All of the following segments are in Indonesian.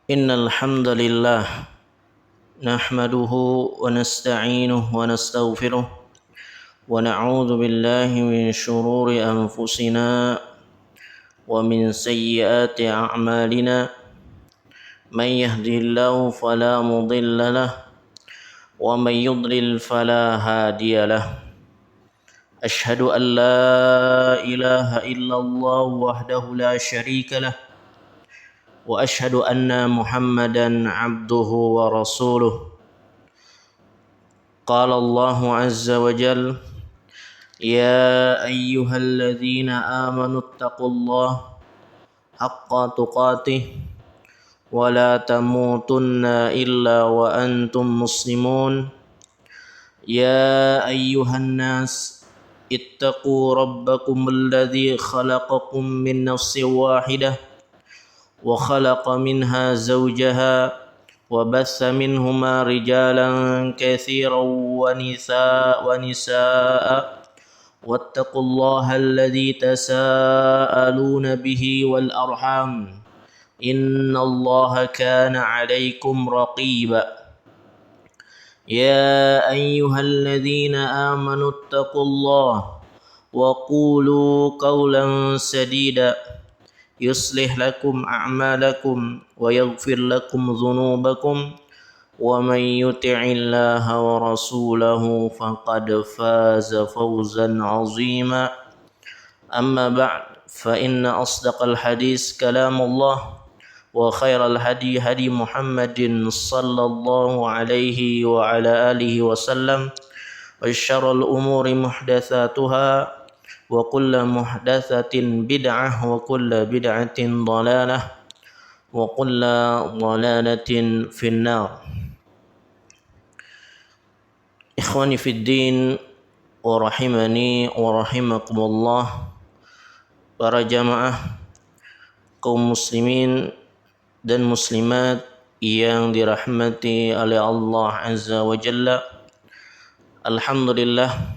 إن الحمد لله نحمده ونستعينه ونستغفره ونعوذ بالله من شرور أنفسنا ومن سيئات أعمالنا من يهده الله فلا مضل له ومن يضلل فلا هادي له أشهد أن لا إله إلا الله وحده لا شريك له وأشهد أن محمدا عبده ورسوله قال الله عز وجل يا أيها الذين آمنوا اتقوا الله حق تقاته ولا تموتن إلا وأنتم مسلمون يا أيها الناس اتقوا ربكم الذي خلقكم من نفس واحدة وخلق منها زوجها وبث منهما رجالا كثيرا ونساء واتقوا الله الذي تساءلون به والأرحام إن الله كان عليكم رقيبا يا أيها الذين آمنوا اتقوا الله وقولوا قولا سديدا يصلح لكم أعمالكم ويغفر لكم ذنوبكم ومن يطع الله ورسوله فقد فاز فوزا عظيما أما بعد فإن أصدق الحديث كلام الله وخير الهدي هدي محمد صلى الله عليه وعلى آله وسلم وشر الأمور محدثاتها وكل محدثة بدعة وكل بدعة ضلالة وكل ضلالة في النار. Ikhwani fid din wa rahimani wa rahimakumullah, para jamaah kaum muslimin dan muslimat yang dirahmati oleh Allah Azza wa Jalla. Alhamdulillah,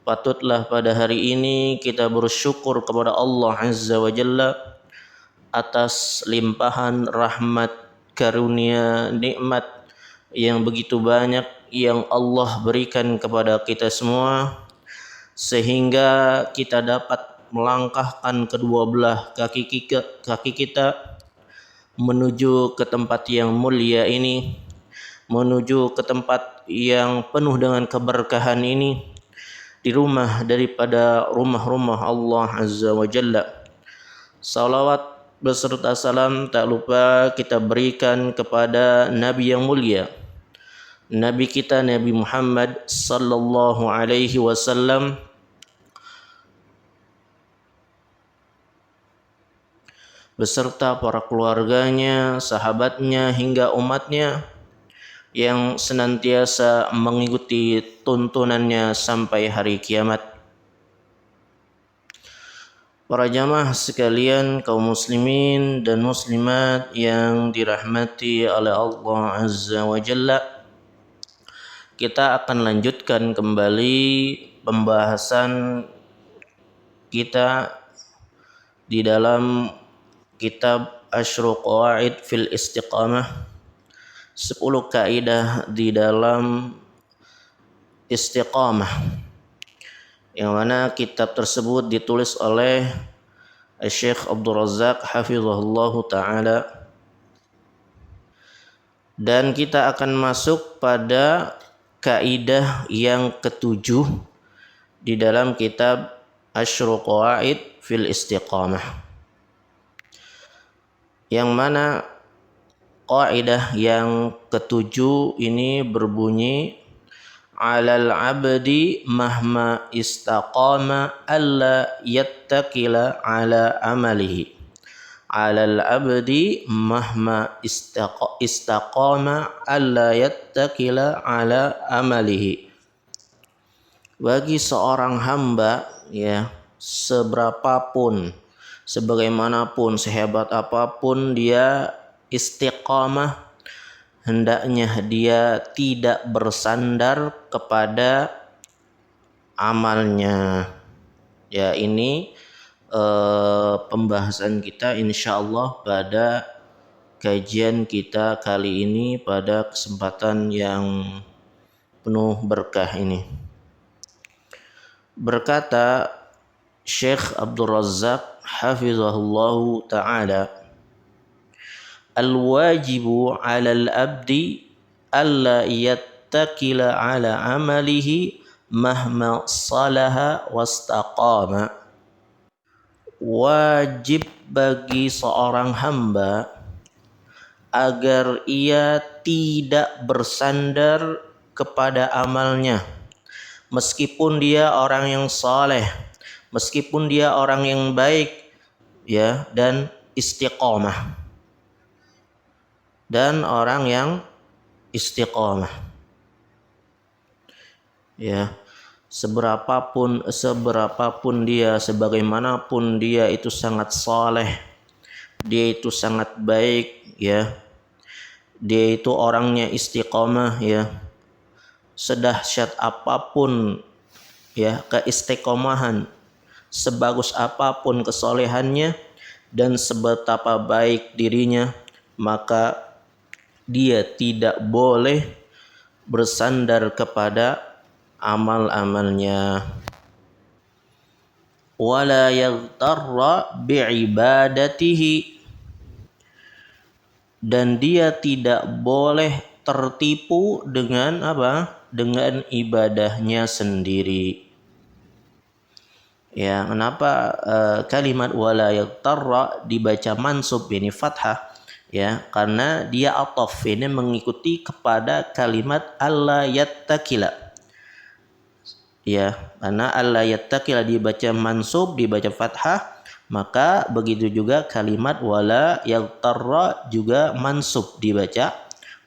patutlah pada hari ini kita bersyukur kepada Allah Azza wa Jalla atas limpahan rahmat, karunia, nikmat yang begitu banyak yang Allah berikan kepada kita semua, sehingga kita dapat melangkahkan kedua belah kaki kita menuju ke tempat yang mulia ini, menuju ke tempat yang penuh dengan keberkahan ini, di rumah daripada rumah-rumah Allah Azza wa Jalla. Salawat beserta salam tak lupa kita berikan kepada Nabi yang mulia, Nabi kita Nabi Muhammad sallallahu alaihi wasallam, beserta para keluarganya, sahabatnya hingga umatnya yang senantiasa mengikuti tuntunannya sampai hari kiamat. Para jamaah sekalian, kaum muslimin dan muslimat yang dirahmati oleh Allah Azza wa Jalla, kita akan lanjutkan kembali pembahasan kita di dalam kitab Asyru Qawaid fil Istiqamah, 10 kaidah di dalam istiqamah, yang mana kitab tersebut ditulis oleh Syekh Abdul Razak hafizahullahu ta'ala. Dan kita akan masuk pada kaidah yang ketujuh di dalam kitab Asyru Qawaid fil Istiqamah, yang mana kaidah yang ketujuh ini berbunyi, alal abdi mahma istaqama alla yattakila ala amalihi. Alal abdi mahma istaqama alla yattakila ala amalihi. Bagi seorang hamba, ya, seberapapun, sebagaimanapun, sehebat apapun dia istiqamah, hendaknya dia tidak bersandar kepada amalnya. Ya, ini pembahasan kita insyaallah pada kajian kita kali ini pada kesempatan yang penuh berkah ini. Berkata Syekh Abdul Razzaq hafizahullahu ta'ala, al-wajibu 'alal abdi alla yattakila 'ala amalihi mahma salaha wastaqama. Wajib bagi seorang hamba agar ia tidak bersandar kepada amalnya, meskipun dia orang yang saleh, meskipun dia orang yang baik, ya, dan istiqomah, dan orang yang istiqomah, ya, seberapapun dia, sebagaimanapun dia itu sangat saleh, dia itu sangat baik, ya, dia itu orangnya istiqomah, ya, sedahsyat apapun, ya, keistiqomahan, sebagus apapun kesolehannya dan sebetapa baik dirinya, maka dia tidak boleh bersandar kepada amal-amalnya. Wala yaghtarra bi'ibadatihi, dan dia tidak boleh tertipu dengan apa? Dengan ibadahnya sendiri. Ya, kenapa kalimat wala yaghtarra dibaca mansub ini fathah? Ya, karena dia ataf ini mengikuti kepada kalimat alla yattakila. Ya, karena alla yattakila dibaca mansub, dibaca fathah, maka begitu juga kalimat wala yaghtarra juga mansub dibaca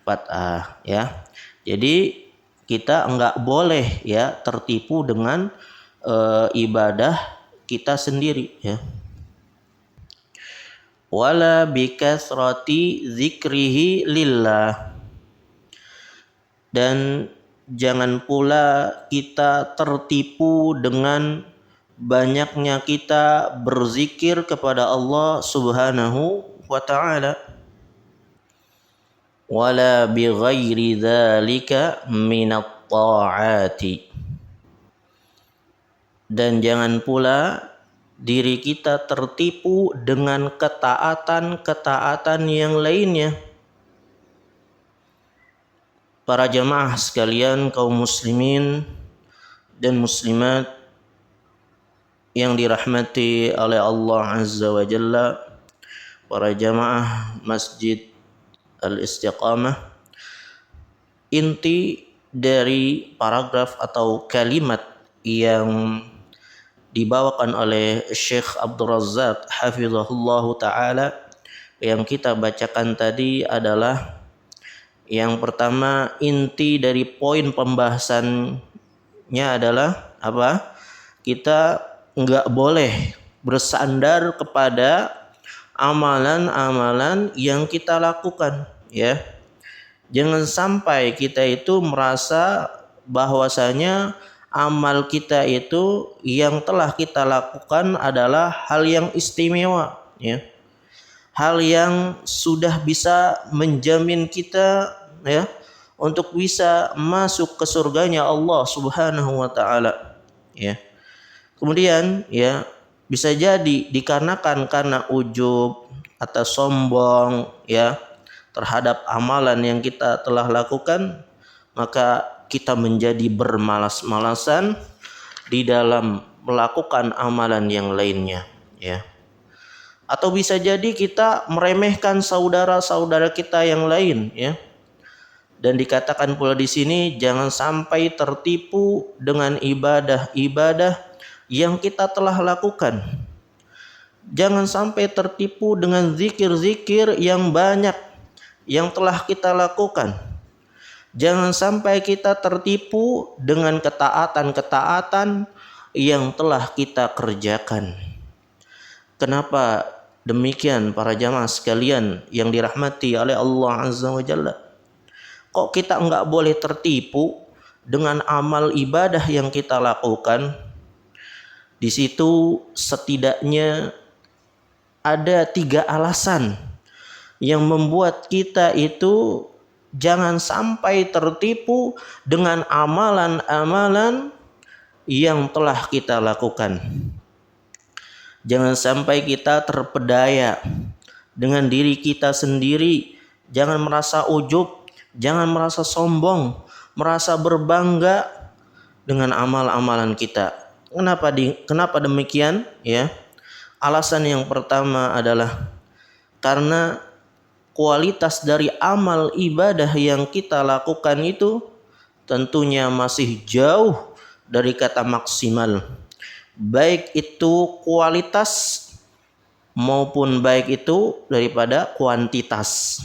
fathah, ya. Jadi kita enggak boleh, ya, tertipu dengan ibadah kita sendiri, ya. Wala bikasrati zikrihi lillah, dan jangan pula kita tertipu dengan banyaknya kita berzikir kepada Allah Subhanahu wa ta'ala. Wala bighairi dzalika minat ta'ati, dan jangan pula diri kita tertipu dengan ketaatan-ketaatan yang lainnya. Para jamaah sekalian, kaum muslimin dan muslimat yang dirahmati oleh Allah Azza wa Jalla, para jamaah Masjid Al-Istiqamah, inti dari paragraf atau kalimat yang dibawakan oleh Syekh Abdul Razzaq hafizahullahu ta'ala yang kita bacakan tadi adalah, yang pertama, inti dari poin pembahasannya adalah apa? Kita enggak boleh bersandar kepada amalan-amalan yang kita lakukan, ya. Jangan sampai kita itu merasa bahwasanya amal kita itu yang telah kita lakukan adalah hal yang istimewa, ya. Hal yang sudah bisa menjamin kita, ya, untuk bisa masuk ke surganya Allah Subhanahu wa ta'ala, ya. Kemudian, ya, bisa jadi dikarenakan karena ujub atau sombong, ya, terhadap amalan yang kita telah lakukan, maka kita menjadi bermalas-malasan di dalam melakukan amalan yang lainnya, ya. Atau bisa jadi kita meremehkan saudara-saudara kita yang lain, ya. Dan dikatakan pula di sini, jangan sampai tertipu dengan ibadah-ibadah yang kita telah lakukan. Jangan sampai tertipu dengan zikir-zikir yang banyak yang telah kita lakukan. Jangan sampai kita tertipu dengan ketaatan-ketaatan yang telah kita kerjakan. Kenapa demikian para jamaah sekalian yang dirahmati oleh Allah Azza wa Jalla? Kok kita enggak boleh tertipu dengan amal ibadah yang kita lakukan? Di situ setidaknya ada 3 alasan yang membuat kita itu jangan sampai tertipu dengan amalan-amalan yang telah kita lakukan. Jangan sampai kita terpedaya dengan diri kita sendiri. Jangan merasa ujub, jangan merasa sombong, merasa berbangga dengan amal-amalan kita. Kenapa demikian? Ya, alasan yang pertama adalah karena kualitas dari amal ibadah yang kita lakukan itu tentunya masih jauh dari kata maksimal. Baik itu kualitas maupun baik itu daripada kuantitas.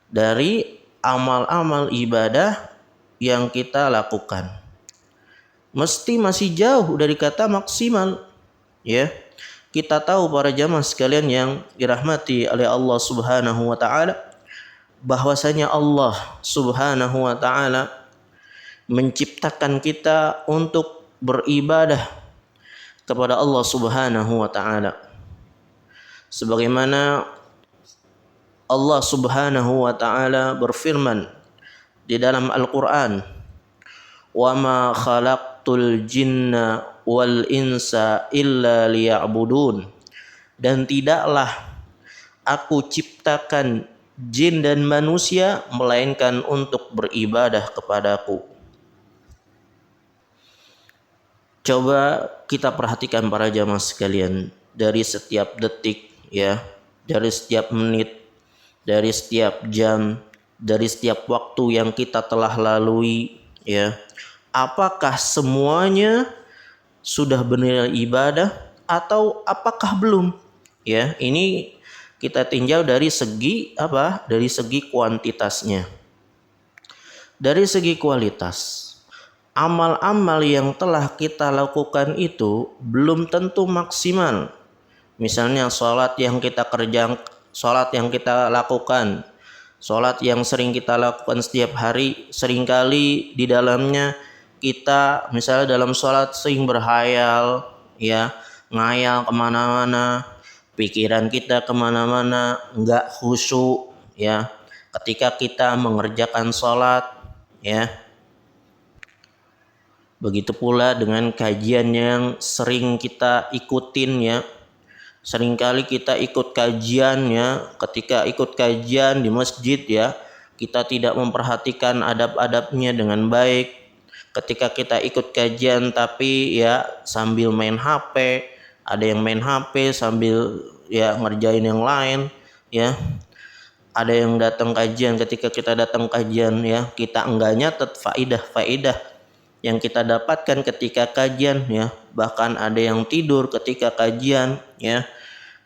Dari amal-amal ibadah yang kita lakukan. Mesti masih jauh dari kata maksimal. Ya. Kita tahu para jamaah sekalian yang dirahmati oleh Allah Subhanahu wa taala, bahwasanya Allah Subhanahu wa taala menciptakan kita untuk beribadah kepada Allah Subhanahu wa taala. Sebagaimana Allah Subhanahu wa taala berfirman di dalam Al-Qur'an, "Wa ma khalaqtul jinna wal insa illa liya'budun." Dan tidaklah aku ciptakan jin dan manusia melainkan untuk beribadah kepadaku. Coba kita perhatikan para jamaah sekalian, dari setiap detik ya, dari setiap menit, dari setiap jam, dari setiap waktu yang kita telah lalui ya. Apakah semuanya sudah bernilai ibadah atau apakah belum? Ya, ini kita tinjau dari segi apa? Dari segi kuantitasnya. Dari segi kualitas, amal-amal yang telah kita lakukan itu belum tentu maksimal. Misalnya salat yang kita lakukan, salat yang sering kita lakukan setiap hari, seringkali di dalamnya kita misalnya dalam salat sering berhayal, ya, ngayal kemana-mana, pikiran kita kemana-mana, enggak khusyuk, ya, ketika kita mengerjakan salat, ya. Begitu pula dengan kajian yang sering kita ikutin, ya. Seringkali kita ikut kajian, ya, ketika ikut kajian di masjid, ya, kita tidak memperhatikan adab-adabnya dengan baik. Ketika kita ikut kajian tapi ya sambil main HP, ada yang main HP sambil ya ngerjain yang lain, ya. Ada yang datang kajian, ketika kita datang kajian ya, kita enggak nyatet faidah-faidah yang kita dapatkan ketika kajian, ya. Bahkan ada yang tidur ketika kajian, ya.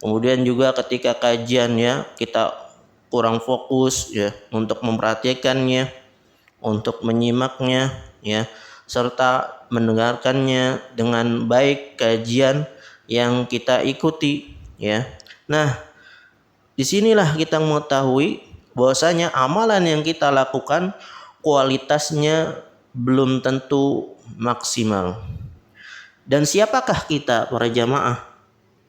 Kemudian juga ketika kajian ya, kita kurang fokus ya untuk memperhatikannya, untuk menyimaknya, ya, serta mendengarkannya dengan baik kajian yang kita ikuti, ya. Nah, disinilah kita mengetahui bahwasanya amalan yang kita lakukan kualitasnya belum tentu maksimal. Dan siapakah kita para jamaah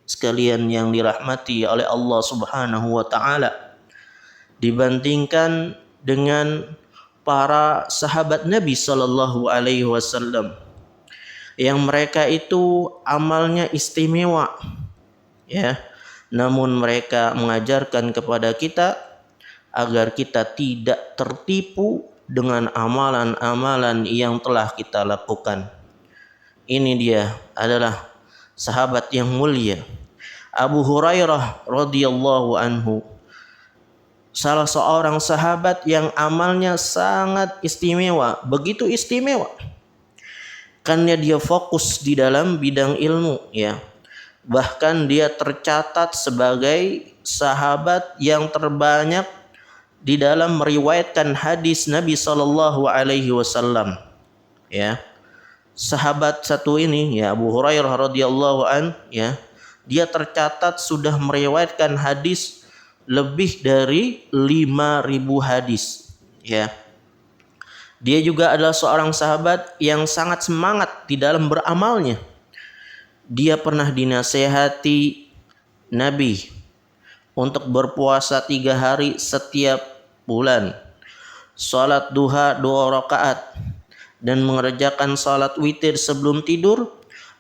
sekalian yang dirahmati oleh Allah Subhanahu wa taala dibandingkan dengan para sahabat Nabi sallallahu alaihi wasallam yang mereka itu amalnya istimewa, ya. Namun mereka mengajarkan kepada kita agar kita tidak tertipu dengan amalan-amalan yang telah kita lakukan. Ini dia adalah sahabat yang mulia, Abu Hurairah radhiyallahu anhu, salah seorang sahabat yang amalnya sangat istimewa, begitu istimewa karena dia fokus di dalam bidang ilmu, ya. Bahkan dia tercatat sebagai sahabat yang terbanyak di dalam meriwayatkan hadis Nabi sallallahu alaihi wasallam, ya. Sahabat satu ini ya, Abu Hurairah radhiyallahu an, ya, dia tercatat sudah meriwayatkan hadis lebih dari 5.000 hadis, ya. Dia juga adalah seorang sahabat yang sangat semangat di dalam beramalnya. Dia pernah dinasehati Nabi untuk berpuasa 3 hari setiap bulan, salat duha 2 rakaat, dan mengerjakan salat witir sebelum tidur,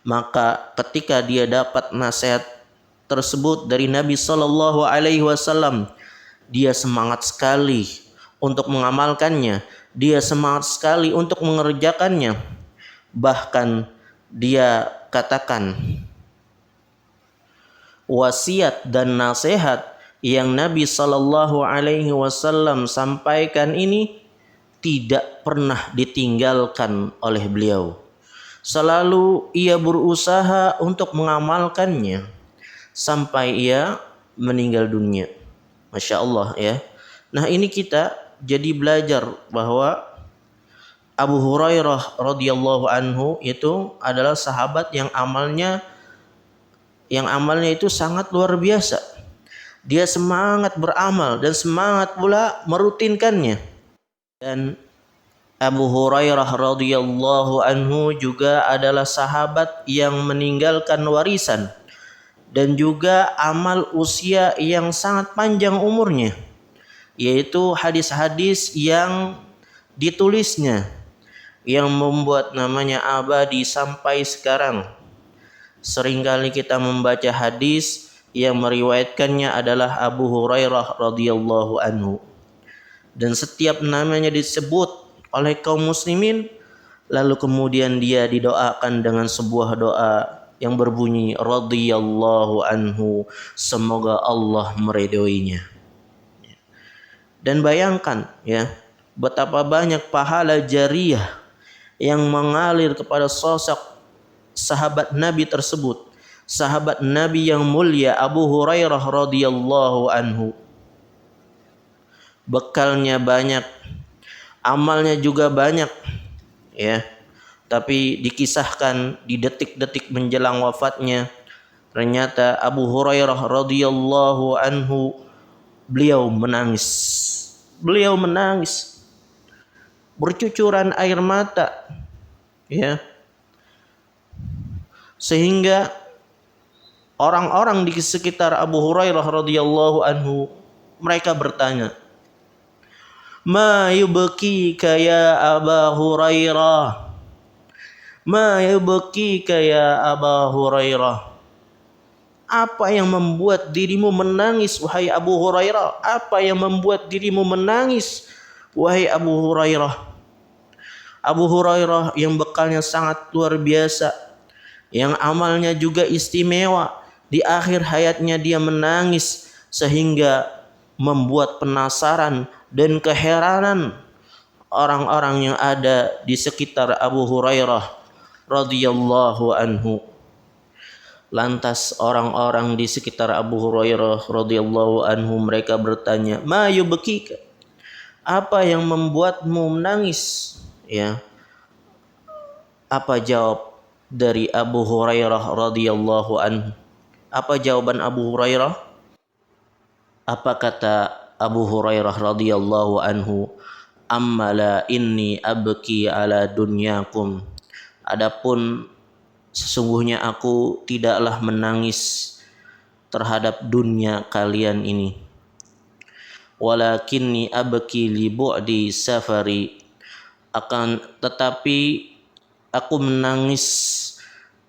maka ketika dia dapat nasihat tersebut dari Nabi Shallallahu Alaihi Wasallam, dia semangat sekali untuk mengamalkannya, dia semangat sekali untuk mengerjakannya. Bahkan dia katakan, wasiat dan nasihat yang Nabi Shallallahu Alaihi Wasallam sampaikan ini tidak pernah ditinggalkan oleh beliau. Selalu ia berusaha untuk mengamalkannya sampai ia meninggal dunia. Masya Allah ya. Nah, ini kita jadi belajar bahwa Abu Hurairah radhiyallahu anhu itu adalah sahabat yang amalnya itu sangat luar biasa. Dia semangat beramal dan semangat pula merutinkannya. Dan Abu Hurairah radhiyallahu anhu juga adalah sahabat yang meninggalkan warisan dan juga amal usia yang sangat panjang umurnya, yaitu hadis-hadis yang ditulisnya yang membuat namanya abadi sampai sekarang. Seringkali kita membaca hadis yang meriwayatkannya adalah Abu Hurairah radhiyallahu anhu, dan setiap namanya disebut oleh kaum muslimin, lalu kemudian dia didoakan dengan sebuah doa yang berbunyi radhiyallahu anhu, semoga Allah meridhoinya. Dan bayangkan ya, betapa banyak pahala jariyah yang mengalir kepada sosok sahabat Nabi tersebut, sahabat Nabi yang mulia Abu Hurairah radhiyallahu anhu. Bekalnya banyak, amalnya juga banyak ya. Tapi dikisahkan di detik-detik menjelang wafatnya, ternyata Abu Hurairah radhiyallahu anhu beliau menangis. Beliau menangis bercucuran air mata ya. Sehingga orang-orang di sekitar Abu Hurairah radhiyallahu anhu mereka bertanya, "Ma yubkika ya Aba Hurairah? Ma yubkika ya Aba Hurairah?" Apa yang membuat dirimu menangis wahai Abu Hurairah? Apa yang membuat dirimu menangis wahai Abu Hurairah? Abu Hurairah yang bekalnya sangat luar biasa, yang amalnya juga istimewa, di akhir hayatnya dia menangis sehingga membuat penasaran dan keheranan orang-orang yang ada di sekitar Abu Hurairah radhiyallahu anhu. Lantas orang-orang di sekitar Abu Hurairah radhiyallahu anhu mereka bertanya, "Ma yubkika?" Apa yang membuatmu menangis? Ya. Apa jawab dari Abu Hurairah radhiyallahu anhu? Apa jawaban Abu Hurairah? Apa kata Abu Hurairah radhiyallahu anhu? Ammala inni abki ala dunyakum. Adapun sesungguhnya aku tidaklah menangis terhadap dunia kalian ini. Walakinni abki li bu'di safari. Akan tetapi aku menangis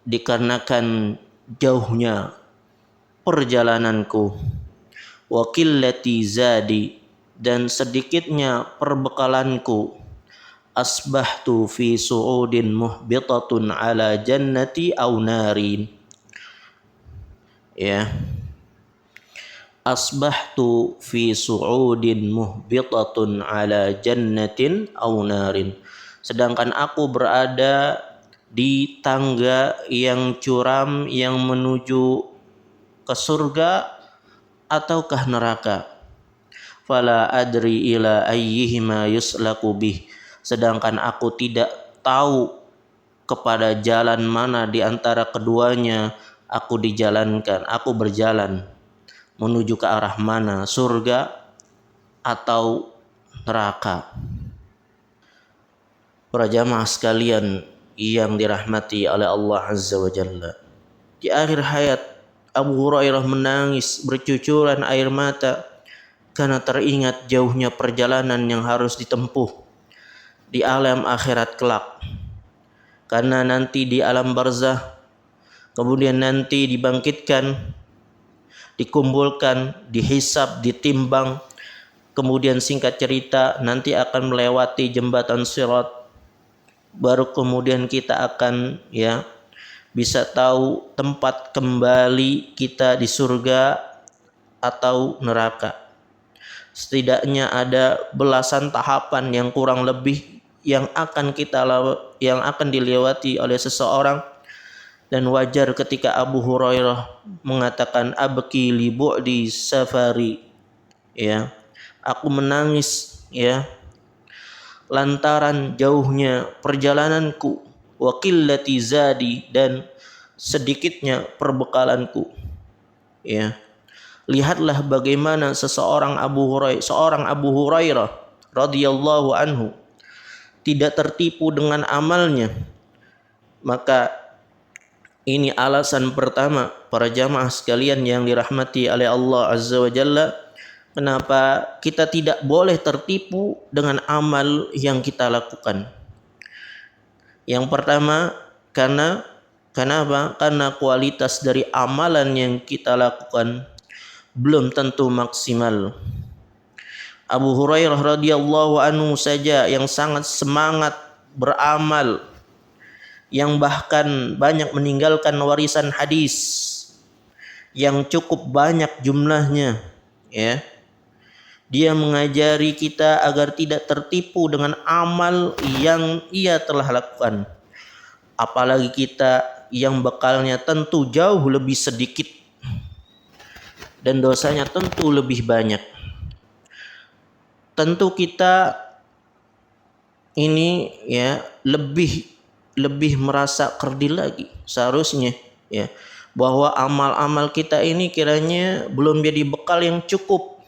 dikarenakan jauhnya perjalananku. Wa qillati zadi, dan sedikitnya perbekalanku. Asbahtu fi su'udin muhbitatun ala jannati aw narin. Ya. Asbahtu fi su'udin muhbitatun ala jannatin aw narin. Sedangkan aku berada di tangga yang curam yang menuju ke surga ataukah neraka. Fala adri ila ayyihima yuslaku bih. Sedangkan aku tidak tahu kepada jalan mana di antara keduanya aku dijalankan, aku berjalan menuju ke arah mana, surga atau neraka. Para jamaah sekalian yang dirahmati oleh Allah Azza wa Jalla, di akhir hayat Abu Hurairah menangis bercucuran air mata karena teringat jauhnya perjalanan yang harus ditempuh di alam akhirat kelak. Karena nanti di alam barzah, kemudian nanti dibangkitkan, dikumpulkan, dihisab, ditimbang, kemudian singkat cerita nanti akan melewati jembatan Sirat, baru kemudian kita akan bisa tahu tempat kembali kita di surga atau neraka. Setidaknya ada belasan tahapan yang kurang lebih yang akan dilewati oleh seseorang, dan wajar ketika Abu Hurairah mengatakan abki li bu'di safari, aku menangis lantaran jauhnya perjalananku, wa qillati zadi, dan sedikitnya perbekalanku. Lihatlah bagaimana seorang Abu Hurairah radhiyallahu anhu tidak tertipu dengan amalnya. Maka ini alasan pertama para jamaah sekalian yang dirahmati oleh Allah Azza wa Jalla, kenapa kita tidak boleh tertipu dengan amal yang kita lakukan. Yang pertama, kenapa? Karena kualitas dari amalan yang kita lakukan belum tentu maksimal. Abu Hurairah radhiyallahu anhu saja yang sangat semangat beramal, yang bahkan banyak meninggalkan warisan hadis yang cukup banyak jumlahnya, dia mengajari kita agar tidak tertipu dengan amal yang ia telah lakukan. Apalagi kita yang bekalnya tentu jauh lebih sedikit dan dosanya tentu lebih banyak. Tentu kita ini lebih merasa kerdil lagi seharusnya, bahwa amal-amal kita ini kiranya belum jadi bekal yang cukup,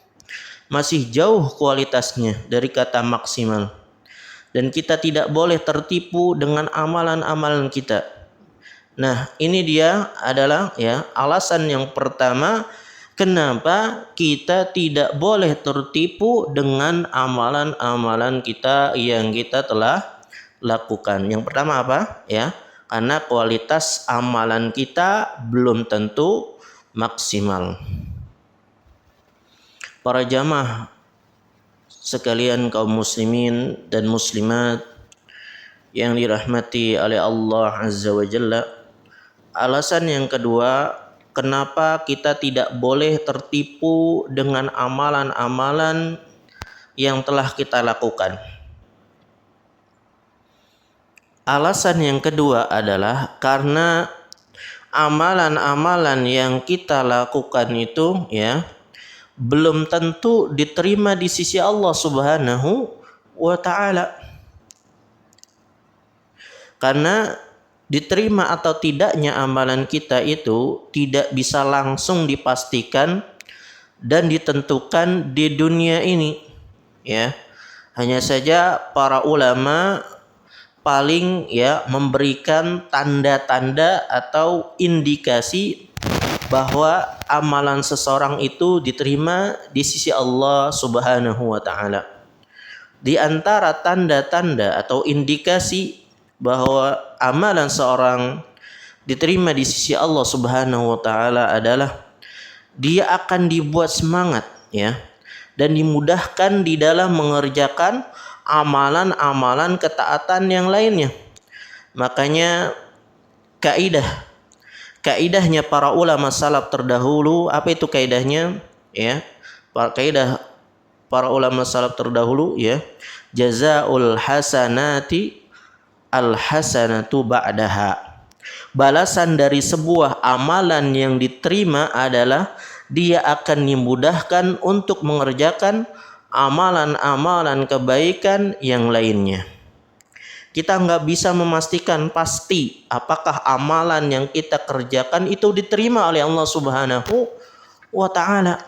masih jauh kualitasnya dari kata maksimal, dan kita tidak boleh tertipu dengan amalan-amalan kita. Nah, ini dia adalah alasan yang pertama kenapa kita tidak boleh tertipu dengan amalan-amalan kita yang kita telah lakukan. Yang pertama apa? Karena kualitas amalan kita belum tentu maksimal. Para jamaah sekalian kaum muslimin dan muslimat yang dirahmati oleh Allah Azza wa Jalla, alasan yang kedua kenapa kita tidak boleh tertipu dengan amalan-amalan yang telah kita lakukan. Alasan yang kedua adalah karena amalan-amalan yang kita lakukan itu belum tentu diterima di sisi Allah Subhanahu wa ta'ala. Karena diterima atau tidaknya amalan kita itu tidak bisa langsung dipastikan dan ditentukan di dunia ini. Hanya saja para ulama paling memberikan tanda-tanda atau indikasi bahwa amalan seseorang itu diterima di sisi Allah Subhanahu wa ta'ala. Di antara tanda-tanda atau indikasi bahwa amalan seorang diterima di sisi Allah Subhanahu wa ta'ala adalah dia akan dibuat semangat dan dimudahkan di dalam mengerjakan amalan-amalan ketaatan yang lainnya. Makanya kaidahnya para ulama salaf terdahulu, apa itu kaidahnya? Kaidah para ulama salaf terdahulu, jazaul hasanati al hasanatu ba'daha. Balasan dari sebuah amalan yang diterima adalah dia akan dimudahkan untuk mengerjakan amalan-amalan kebaikan yang lainnya. Kita nggak bisa memastikan pasti apakah amalan yang kita kerjakan itu diterima oleh Allah Subhanahu wa ta'ala.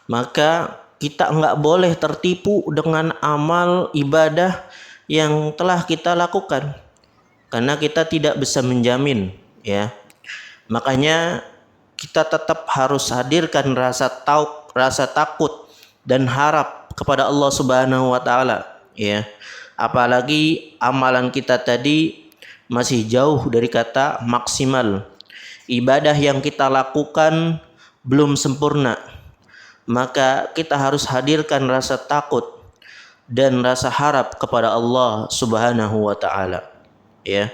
Maka kita nggak boleh tertipu dengan amal ibadah yang telah kita lakukan, karena kita tidak bisa menjamin. Makanya kita tetap harus hadirkan rasa takut dan harap kepada Allah Subhanahu wa taala, ya. Apalagi amalan kita tadi masih jauh dari kata maksimal. Ibadah yang kita lakukan belum sempurna. Maka kita harus hadirkan rasa takut dan rasa harap kepada Allah Subhanahu wa taala, ya.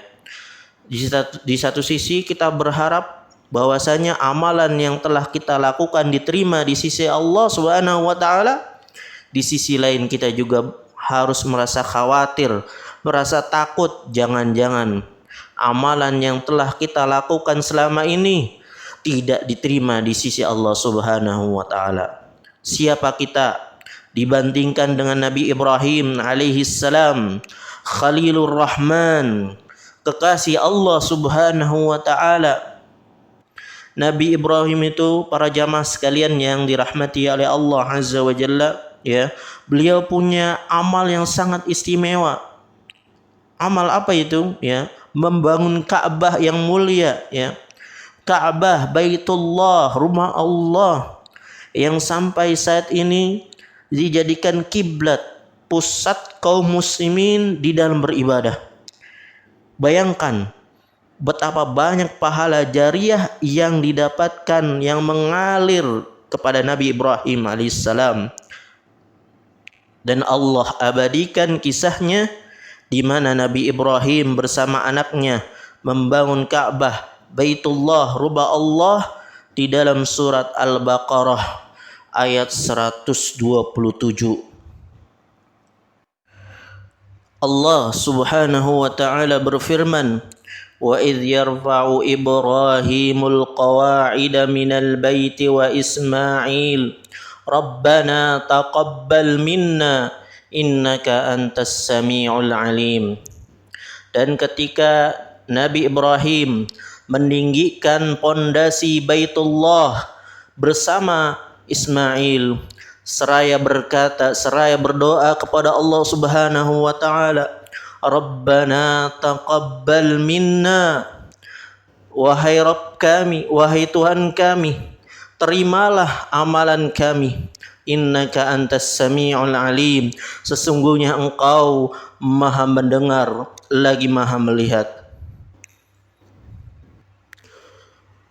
Di satu sisi kita berharap bahwasanya amalan yang telah kita lakukan diterima di sisi Allah Subhanahu wa taala. Di sisi lain kita juga harus merasa khawatir, merasa takut jangan-jangan amalan yang telah kita lakukan selama ini tidak diterima di sisi Allah Subhanahu wa taala. Siapa kita dibandingkan dengan Nabi Ibrahim alaihi salam, Khalilur Rahman, kekasih Allah Subhanahu wa taala. Nabi Ibrahim itu, para jamaah sekalian yang dirahmati oleh Allah Azza wa Jalla, ya, beliau punya amal yang sangat istimewa. Amal apa itu? Ya, membangun Ka'bah yang mulia, ya. Ka'bah, Baitullah, rumah Allah yang sampai saat ini dijadikan kiblat pusat kaum muslimin di dalam beribadah. Bayangkan betapa banyak pahala jariah yang didapatkan, yang mengalir kepada Nabi Ibrahim alaihissalam. Dan Allah abadikan kisahnya di mana Nabi Ibrahim bersama anaknya membangun Ka'bah, Baitullah, rumah Allah, di dalam surat Al-Baqarah ayat 127. Allah Subhanahu wa taala berfirman, "Wa idh yarfa'u Ibrahimul qawa'ida minal baiti wa Ismail, Rabbana taqabbal minna innaka antas sami'ul alim." Dan ketika Nabi Ibrahim meninggikan pondasi Baitullah bersama Ismail, seraya berdoa kepada Allah Subhanahu wa taala, Rabbana taqabbal minna, wahai Rabb kami, wahai Tuhan kami, terimalah amalan kami, innaka antas sami'ul alim, sesungguhnya engkau maha mendengar lagi maha melihat.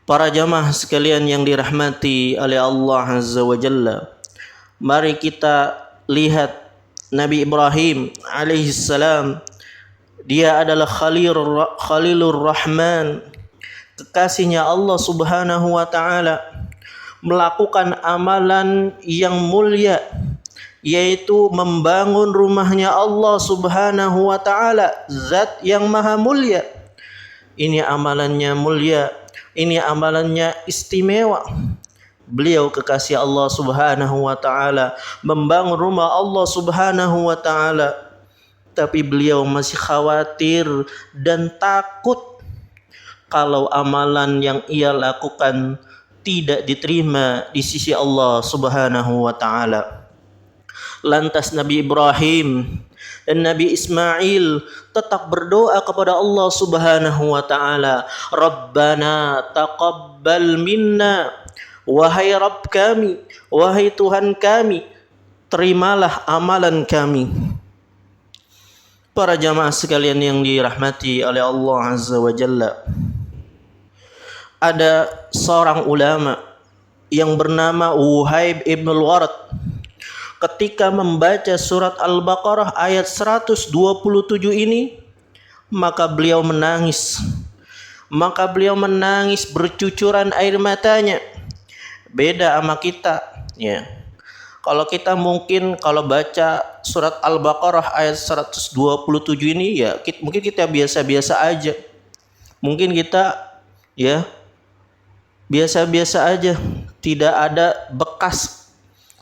Para jamaah sekalian yang dirahmati oleh Allah Azza wa Jalla, mari kita lihat Nabi Ibrahim alaihissalam. Dia adalah Khalilur Rahman, kekasihnya Allah Subhanahu wa taala, melakukan amalan yang mulia, yaitu membangun rumahnya Allah Subhanahu wa taala, zat yang maha mulia. Ini amalannya mulia, ini amalannya istimewa. Beliau kekasih Allah Subhanahu wa taala membangun rumah Allah Subhanahu wa taala, tapi beliau masih khawatir dan takut kalau amalan yang ia lakukan tidak diterima di sisi Allah Subhanahu wa taala. Lantas Nabi Ibrahim dan Nabi Ismail tetap berdoa kepada Allah Subhanahu wa taala, Rabbana taqabbal minna, wahai Rabb kami, wahai Tuhan kami, terimalah amalan kami. Para jamaah sekalian yang dirahmati oleh Allah Azza wa Jalla, ada seorang ulama yang bernama Wuhaib ibn al-Warad. Ketika membaca surat Al-Baqarah ayat 127 ini, maka beliau menangis. Bercucuran air matanya. Beda sama kita, ya. Kalau kita mungkin kalau baca surat Al-Baqarah ayat 127 ini, ya mungkin kita biasa-biasa aja. Mungkin kita, ya, biasa-biasa aja, tidak ada bekas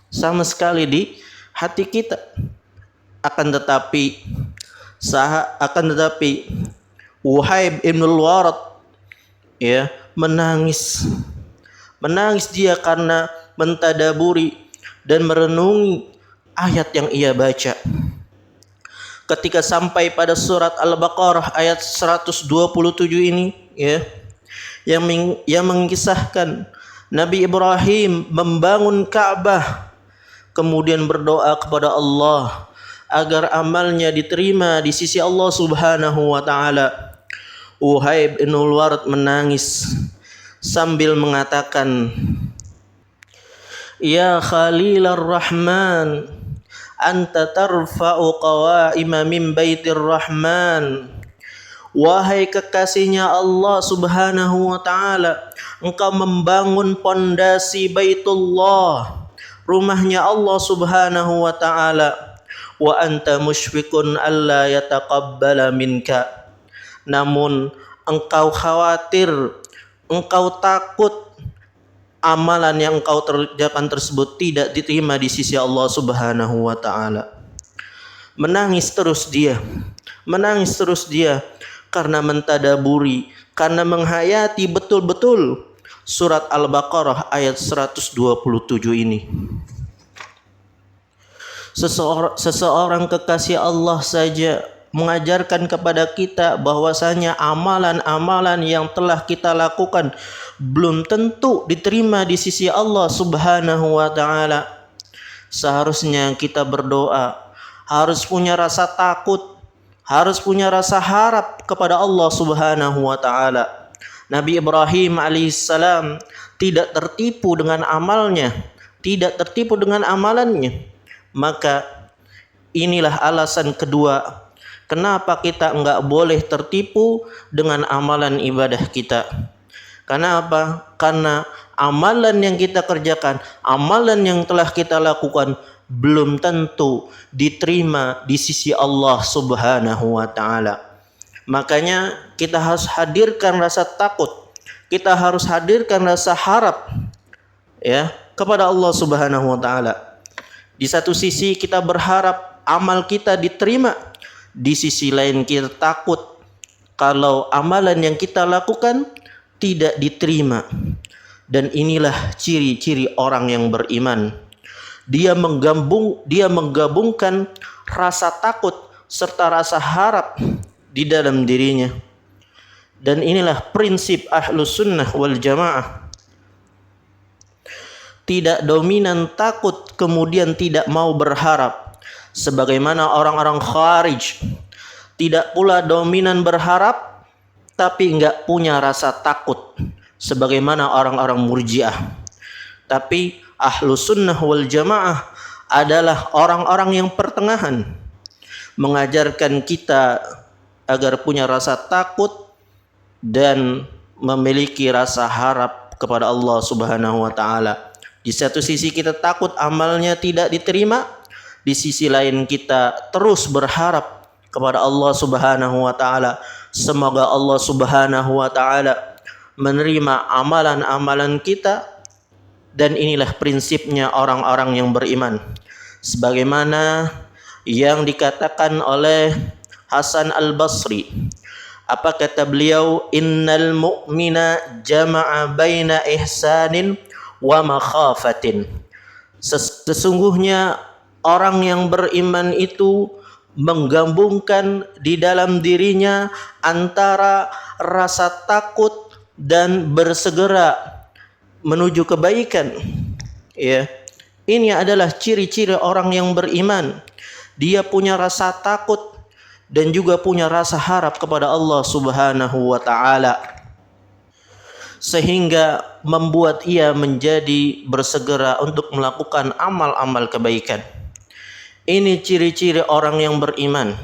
sama sekali di hati kita. Akan tetapi Wuhaib ibn al-Warad, ya, menangis dia karena mentadaburi dan merenungi ayat yang ia baca. Ketika sampai pada surat Al-Baqarah ayat 127 ini, ya, yang mengisahkan Nabi Ibrahim membangun Ka'bah, kemudian berdoa kepada Allah agar amalnya diterima di sisi Allah Subhanahu wa taala. Uhaib bin Ward menangis sambil mengatakan, "Ya Khalilar Rahman, anta tarfa'u qawaima min baitir Rahman." Wahai kekasihnya Allah Subhanahu wa taala, engkau membangun pondasi Baitullah, rumahnya Allah Subhanahu wa taala. Wa anta musyfiqun alla yataqabbala minka. Namun engkau khawatir, engkau takut amalan yang engkau kerjakan tersebut tidak diterima di sisi Allah Subhanahu wa taala. Menangis terus dia karena mentadaburi, karena menghayati betul-betul surat Al-Baqarah ayat 127 ini. Seseorang kekasih Allah saja mengajarkan kepada kita bahwasanya amalan-amalan yang telah kita lakukan belum tentu diterima di sisi Allah Subhanahu wa taala. Seharusnya kita berdoa, harus punya rasa takut, harus punya rasa harap kepada Allah Subhanahu wa taala. Nabi Ibrahim alaihissalam tidak tertipu dengan amalnya, tidak tertipu dengan amalannya. Maka inilah alasan kedua kenapa kita enggak boleh tertipu dengan amalan ibadah kita. Kenapa? Karena amalan yang kita kerjakan, amalan yang telah kita lakukan belum tentu diterima di sisi Allah Subhanahu wa taala. Makanya kita harus hadirkan rasa takut, kita harus hadirkan rasa harap ya kepada Allah Subhanahu wa taala. Di satu sisi kita berharap amal kita diterima, di sisi lain kita takut kalau amalan yang kita lakukan tidak diterima. Dan inilah ciri-ciri orang yang beriman. Dia menggabungkan rasa takut serta rasa harap di dalam dirinya. Dan inilah prinsip Ahlus Sunnah wal Jamaah. Tidak dominan takut kemudian tidak mau berharap, sebagaimana orang-orang Khawarij. Tidak pula dominan berharap tapi enggak punya rasa takut, sebagaimana orang-orang Murji'ah. Tapi Ahlus Sunnah wal Jamaah adalah orang-orang yang pertengahan, mengajarkan kita agar punya rasa takut dan memiliki rasa harap kepada Allah Subhanahu wa taala. Di satu sisi kita takut amalnya tidak diterima, di sisi lain kita terus berharap kepada Allah Subhanahu wa taala. Semoga Allah Subhanahu wa taala menerima amalan-amalan kita, dan inilah prinsipnya orang-orang yang beriman. Sebagaimana yang dikatakan oleh Hasan Al-Basri. Apa kata beliau? Innal mu'mina jama'a baina ihsanin wa makhafatin. Sesungguhnya orang yang beriman itu menggabungkan di dalam dirinya antara rasa takut dan bersegera menuju kebaikan. Ya. Ini adalah ciri-ciri orang yang beriman. Dia punya rasa takut dan juga punya rasa harap kepada Allah Subhanahu wa taala, sehingga membuat ia menjadi bersegera untuk melakukan amal-amal kebaikan. Ini ciri-ciri orang yang beriman.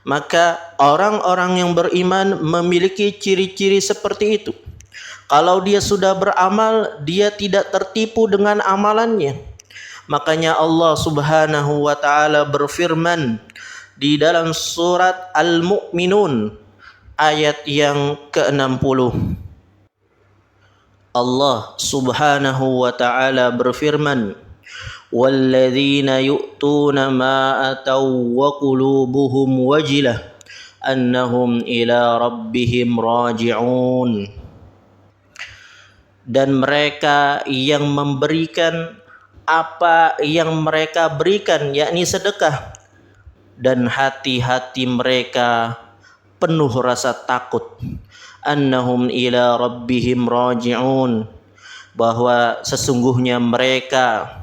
Maka orang-orang yang beriman memiliki ciri-ciri seperti itu. Kalau dia sudah beramal, dia tidak tertipu dengan amalannya. Makanya Allah Subhanahu wa taala berfirman di dalam surat Al-Mu'minun ayat yang ke-60. Allah Subhanahu wa taala berfirman, "Walladzina yu'tuna ma ataw wa qulubuhum wajilah annahum ila rabbihim raji'un." Dan mereka yang memberikan apa yang mereka berikan, yakni sedekah, dan hati-hati mereka penuh rasa takut. Annahum ila rabbihim raji'un. bahwa sesungguhnya mereka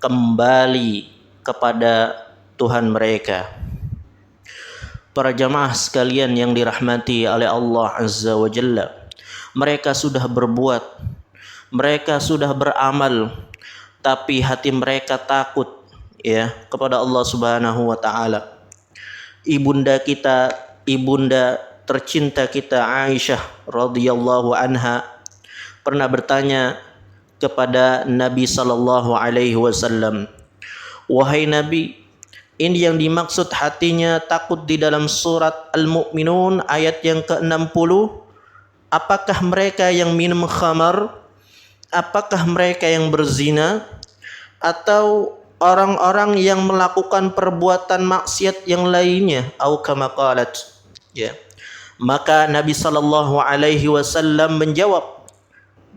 kembali kepada Tuhan mereka. Para jamaah sekalian yang dirahmati oleh Allah Azza wa Jalla, mereka sudah berbuat, mereka sudah beramal, tapi hati mereka takut ya kepada Allah Subhanahu wa taala. Ibunda kita, ibunda tercinta kita Aisyah radhiyallahu anha pernah bertanya kepada Nabi sallallahu alaihi wasallam, "Wahai Nabi, ini yang dimaksud hatinya takut di dalam surat Al-Mu'minun ayat yang ke-60, apakah mereka yang minum khamar? Apakah mereka yang berzina? Atau orang-orang yang melakukan perbuatan maksiat yang lainnya?" Au kama qalat. Ya. Maka Nabi sallallahu alaihi wasallam menjawab,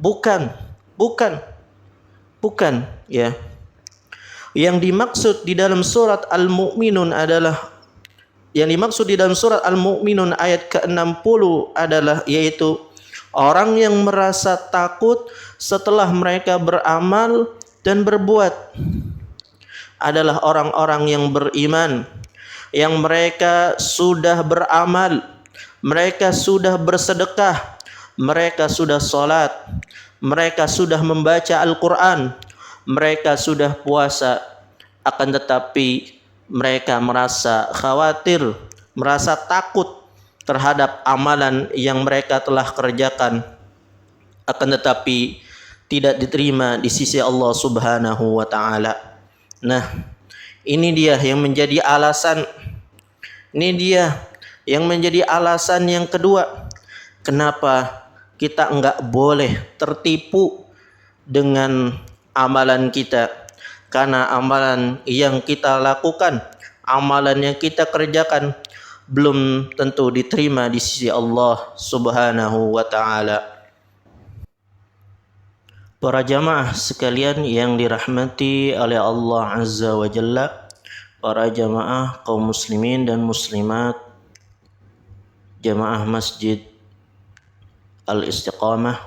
bukan, ya. Yang dimaksud di dalam surat Al-Mu'minun ayat ke-60 adalah yaitu orang yang merasa takut setelah mereka beramal dan berbuat adalah orang-orang yang beriman, yang mereka sudah beramal, mereka sudah bersedekah, mereka sudah salat, mereka sudah membaca Al-Quran, mereka sudah puasa, akan tetapi mereka merasa khawatir, merasa takut terhadap amalan yang mereka telah kerjakan, akan tetapi tidak diterima di sisi Allah Subhanahu wa taala. Nah, ini dia yang menjadi alasan. Ini dia yang menjadi alasan yang kedua kenapa kita enggak boleh tertipu dengan amalan kita. Karena amalan yang kita lakukan, amalan yang kita kerjakan belum tentu diterima di sisi Allah Subhanahu wa taala. Para jamaah sekalian yang dirahmati oleh Allah Azza wa Jalla, para jamaah kaum muslimin dan muslimat, jamaah Masjid Al-Istiqamah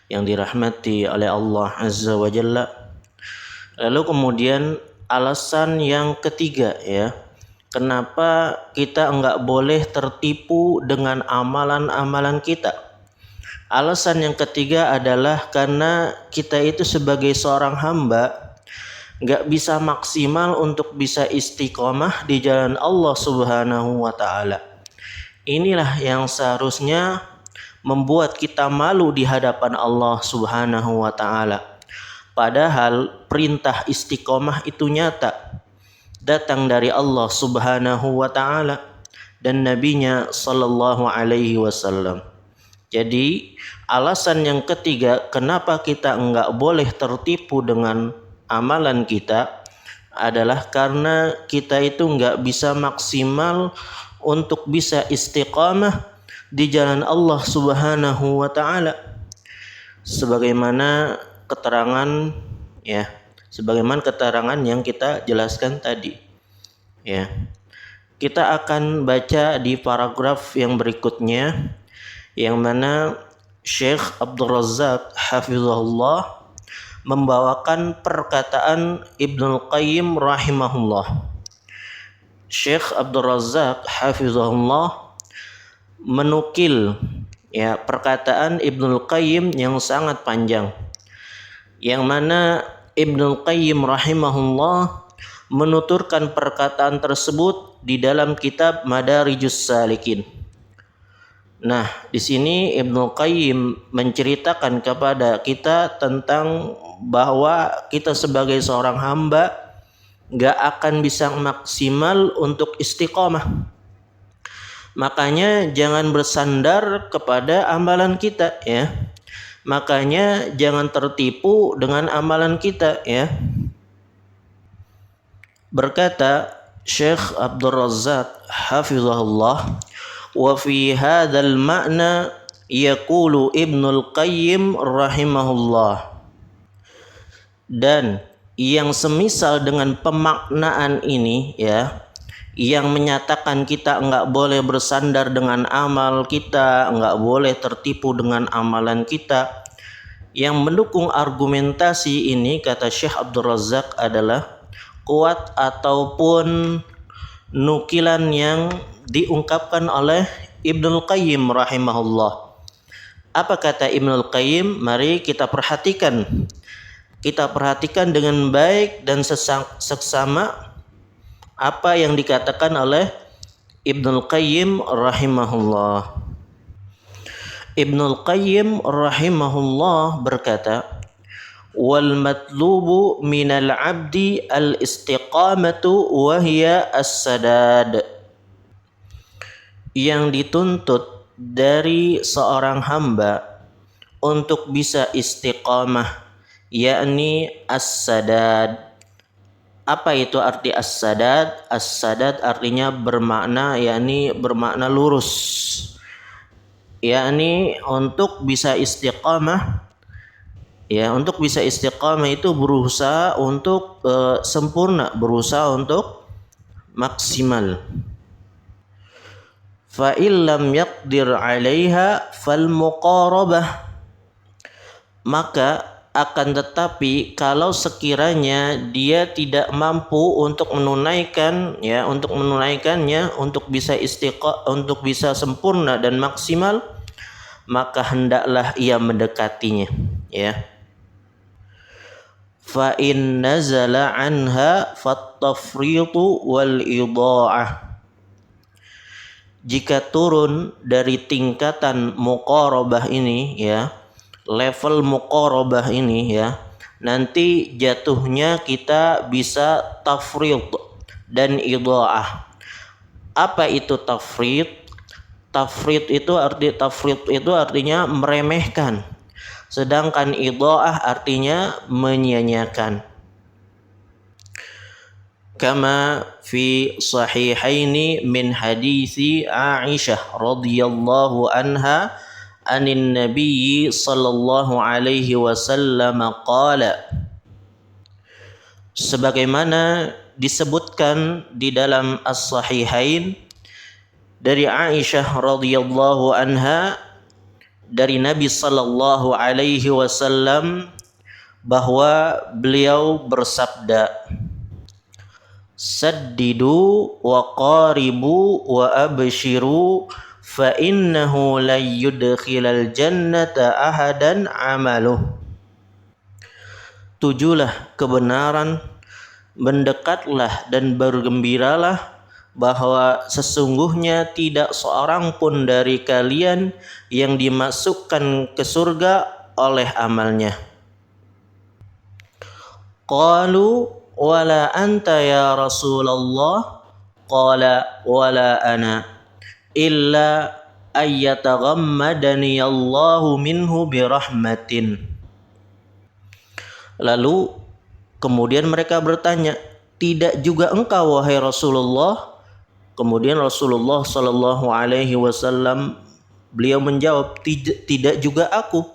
yang dirahmati oleh Allah Azza wa Jalla. Lalu kemudian alasan yang ketiga ya, kenapa kita enggak boleh tertipu dengan amalan-amalan kita. Alasan yang ketiga adalah karena kita itu sebagai seorang hamba gak bisa maksimal untuk bisa istiqomah di jalan Allah Subhanahu wa ta'ala. Inilah yang seharusnya membuat kita malu di hadapan Allah Subhanahu wa ta'ala. Padahal perintah istiqomah itu nyata, datang dari Allah Subhanahu wa ta'ala dan nabinya sallallahu alaihi wasallam. Jadi alasan yang ketiga kenapa kita enggak boleh tertipu dengan amalan kita adalah karena kita itu enggak bisa maksimal untuk bisa istiqamah di jalan Allah Subhanahu wa taala. Sebagaimana keterangan yang kita jelaskan tadi. Ya. Kita akan baca di paragraf yang berikutnya, yang mana Syekh Abdul Razak hafizahullah membawakan perkataan Ibnul Qayyim rahimahullah. Syekh Abdul Razak hafizahullah menukil ya perkataan Ibnul Qayyim yang sangat panjang, yang mana Ibnul Qayyim rahimahullah menuturkan perkataan tersebut di dalam kitab Madarijus Salikin. Nah, di sini Ibnu Qayyim menceritakan kepada kita tentang bahwa kita sebagai seorang hamba gak akan bisa maksimal untuk istiqomah. Makanya jangan bersandar kepada amalan kita ya. Makanya jangan tertipu dengan amalan kita ya. Berkata Syekh Abdul Razak hafizahullah, wa fi hadzal ma'na yaqulu Ibnul Qayyim rahimahullah. Dan yang semisal dengan pemaknaan ini ya, yang menyatakan kita enggak boleh bersandar dengan amal kita, enggak boleh tertipu dengan amalan kita, Yang mendukung argumentasi ini kata Syekh Abdul Razak adalah kuat ataupun nukilan yang diungkapkan oleh Ibnul Qayyim rahimahullah. Apa kata Ibnul Qayyim? Mari kita perhatikan. Kita perhatikan dengan baik dan seksama apa yang dikatakan oleh Ibnul Qayyim rahimahullah. Ibnul Qayyim rahimahullah berkata, wal matlubu minal abdi al istiqamatu wa hiya as-sadad. Yang dituntut dari seorang hamba untuk bisa istiqamah, yakni as-sadad. Apa itu arti as-sadad? As-sadad artinya bermakna, yakni bermakna lurus. Yakni untuk bisa istiqamah, ya, untuk bisa istiqamah itu berusaha untuk sempurna, berusaha untuk maksimal. Fa illam yaqdir 'alaiha fal muqarabah. Maka akan tetapi kalau sekiranya dia tidak mampu untuk menunaikan, ya, untuk menunaikannya, untuk bisa untuk bisa sempurna dan maksimal, maka hendaklah ia mendekatinya, ya. Fa in nazala anha fattafritu wal idha'ah. Jika turun dari tingkatan muqarabah ini, ya, level muqarabah ini, ya, nanti jatuhnya kita bisa tafrid dan idha'ah. Apa itu tafrid? Tafrid itu artinya meremehkan. Sedangkan idha'ah artinya menyia-nyiakan. Kama fi sahihaini min hadisi Aisyah radhiyallahu anha anin nabiyyi sallallahu alaihi wasallam qala. Sebagaimana disebutkan di dalam as-sahihain dari Aisyah radhiyallahu anha dari Nabi sallallahu alaihi wasallam bahwa beliau bersabda, saddidu wa qaribu wa abshiru fa innahu la yudkhilal jannata ahadan amaluh. Tujulah kebenaran, mendekatlah dan bergembiralah bahwa sesungguhnya tidak seorang pun dari kalian yang dimasukkan ke surga oleh amalnya. Qalu wala anta ya Rasulullah, qala wala ana illa ayyataghammadani Allahu minhu birahmatin. Lalu kemudian mereka bertanya, tidak juga engkau wahai Rasulullah? Kemudian Rasulullah sallallahu alaihi wasallam beliau menjawab, tidak juga aku,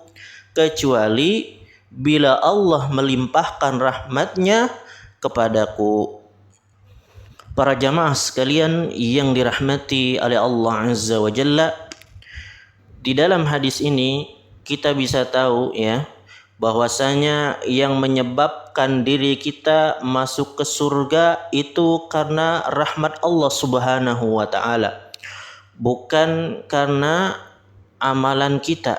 kecuali bila Allah melimpahkan rahmatnya kepadaku. Para jamaah sekalian yang dirahmati oleh Allah Azza wa Jalla, di dalam hadis ini kita bisa tahu, ya, bahwasanya yang menyebabkan diri kita masuk ke surga itu karena rahmat Allah Subhanahu wa taala, bukan karena amalan kita.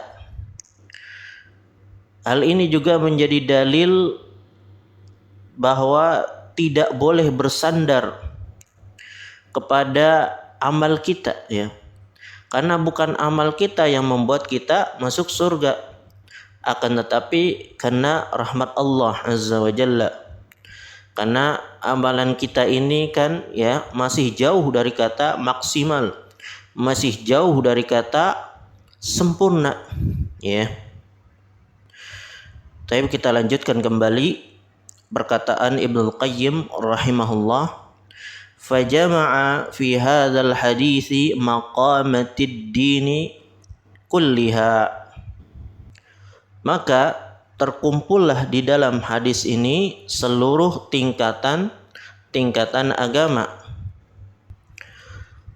Hal ini juga menjadi dalil bahwa tidak boleh bersandar kepada amal kita, ya. Karena bukan amal kita yang membuat kita masuk surga, akan tetapi karena rahmat Allah Azza wa Jalla. Karena amalan kita ini kan, ya, masih jauh dari kata maksimal, masih jauh dari kata sempurna, ya. Tapi kita lanjutkan kembali perkataan Ibnul Qayyim rahimahullah, fajama'a fi hadzal hadithi maqamatid dini kulliha. Maka terkumpullah di dalam hadis ini seluruh tingkatan agama.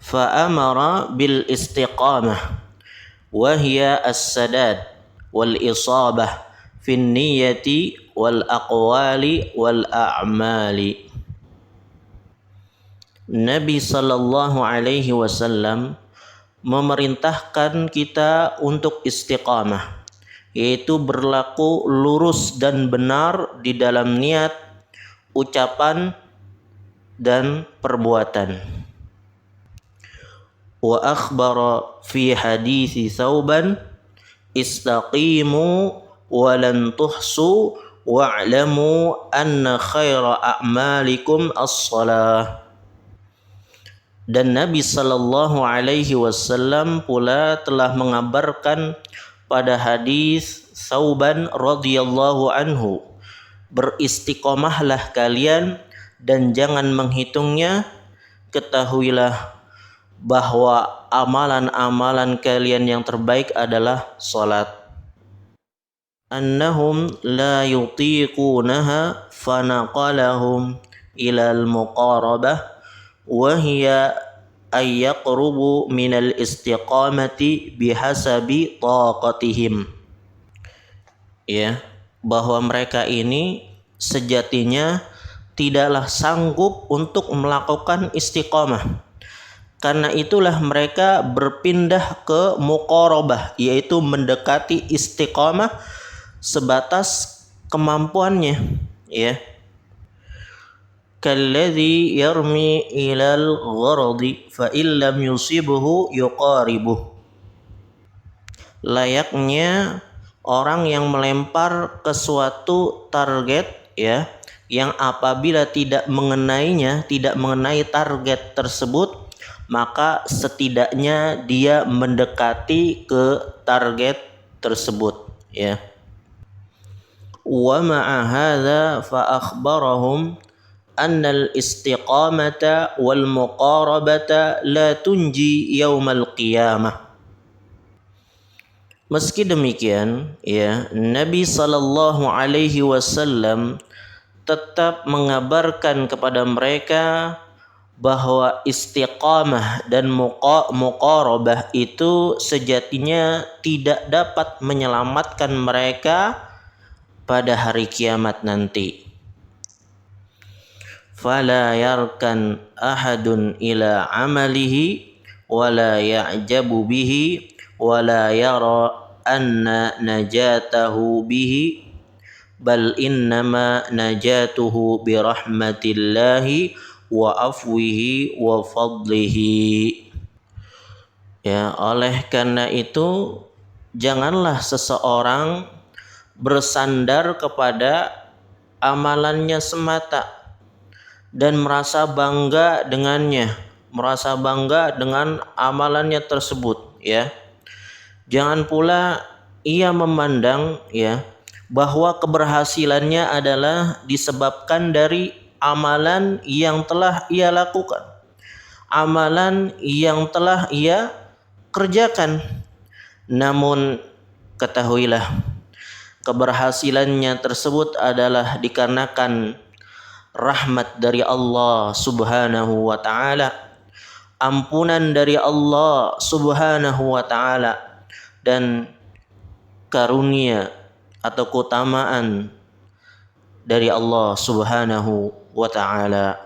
Fa amara bil istiqamah wa hiya as-sadad wal isabah fin niyati wal aqwali wal a'mali. Nabi sallallahu alaihi wasallam memerintahkan kita untuk istiqamah, yaitu berlaku lurus dan benar di dalam niat, ucapan dan perbuatan. Wa akhbara fi hadisi Thauban istaqimu wa lan tuhsu wa'lamu anna khaira a'malikum as-salah. Dan Nabi sallallahu alaihi wasallam pula telah mengabarkan pada hadis Thauban radhiyallahu anhu, beristiqomahlah kalian dan jangan menghitungnya, ketahuilah bahwa amalan-amalan kalian yang terbaik adalah salat. Annahum la yutiqunaha fanaqalahum ilal muqarabah wa hiya ay yaqrubu minal istiqamati bihasabi taqatihim. Ya, bahwa mereka ini sejatinya tidaklah sanggup untuk melakukan istiqamah. Karena itulah mereka berpindah ke muqarabah, yaitu mendekati istiqamah sebatas kemampuannya, ya. Kalladzi yarmi ilal gharadi fa illam yusibhu yuqaribuh. Layaknya orang yang melempar ke suatu target, ya, yang apabila tidak mengenai target tersebut, maka setidaknya dia mendekati ke target tersebut, ya. Wa ma'a hadza fa akhbarahum annal istiqamata wal muqarabata la tunji yaumal qiyamah. Meski demikian, ya, Nabi sallallahu alaihi wasallam tetap mengabarkan kepada mereka bahwa istiqamah dan muqarabah itu sejatinya tidak dapat menyelamatkan mereka pada hari kiamat nanti. Fala yarkan ahadun ila amalihi wala ya'jabu bihi wala yara anna najatahu bihi bal innama najatuhu birahmatillahi wa afwihi wa fadlihi. Ya, oleh karena itu janganlah seseorang bersandar kepada amalannya semata dan merasa bangga dengannya, merasa bangga dengan amalannya tersebut, ya. Jangan pula ia memandang, ya, bahwa keberhasilannya adalah disebabkan dari amalan yang telah ia lakukan, amalan yang telah ia kerjakan. Namun ketahuilah, keberhasilannya tersebut adalah dikarenakan rahmat dari Allah subhanahu wa ta'ala, ampunan dari Allah subhanahu wa ta'ala, dan karunia atau keutamaan dari Allah subhanahu wa ta'ala.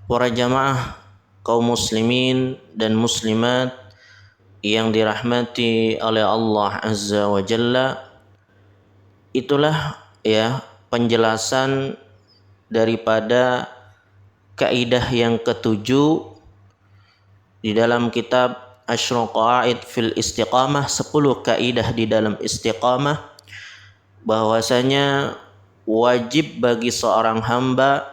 Para jamaah kaum muslimin dan muslimat yang dirahmati oleh Allah azza wa jalla, itulah, ya, penjelasan daripada kaidah yang ketujuh di dalam kitab Asyrul Qawaid fil Istiqamah, 10 kaidah di dalam istiqamah, bahwasanya wajib bagi seorang hamba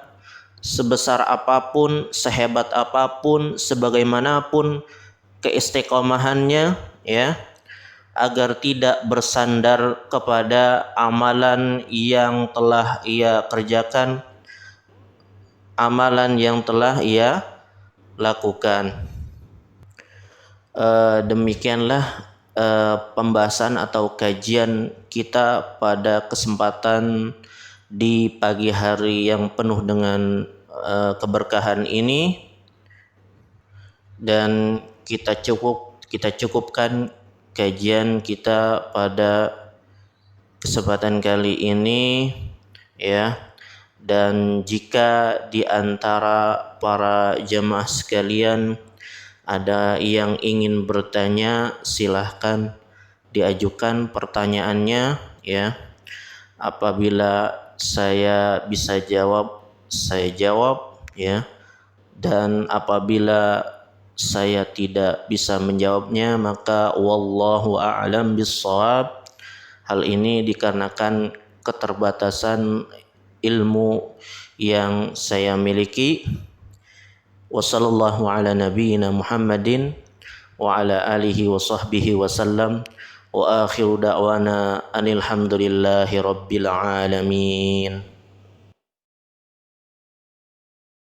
sebesar apapun, sehebat apapun, sebagaimanapun keistiqomahannya, ya, agar tidak bersandar kepada amalan yang telah ia kerjakan, amalan yang telah ia lakukan. Demikianlah pembahasan atau kajian kita pada kesempatan di pagi hari yang penuh dengan keberkahan ini, dan kita cukupkan kajian kita pada kesempatan kali ini ya. Dan jika di antara para jamaah sekalian ada yang ingin bertanya, silahkan diajukan pertanyaannya ya. Apabila saya bisa jawab, saya jawab ya. Dan apabila saya tidak bisa menjawabnya, maka wallahu a'lam bissawab. Hal ini dikarenakan keterbatasan ilmu yang saya miliki. Wassallallahu ala nabiyyina Muhammadin wa ala alihi wa sahbihi wasallam. Wa akhiru da'wana anil hamdulillahi rabbil alamin.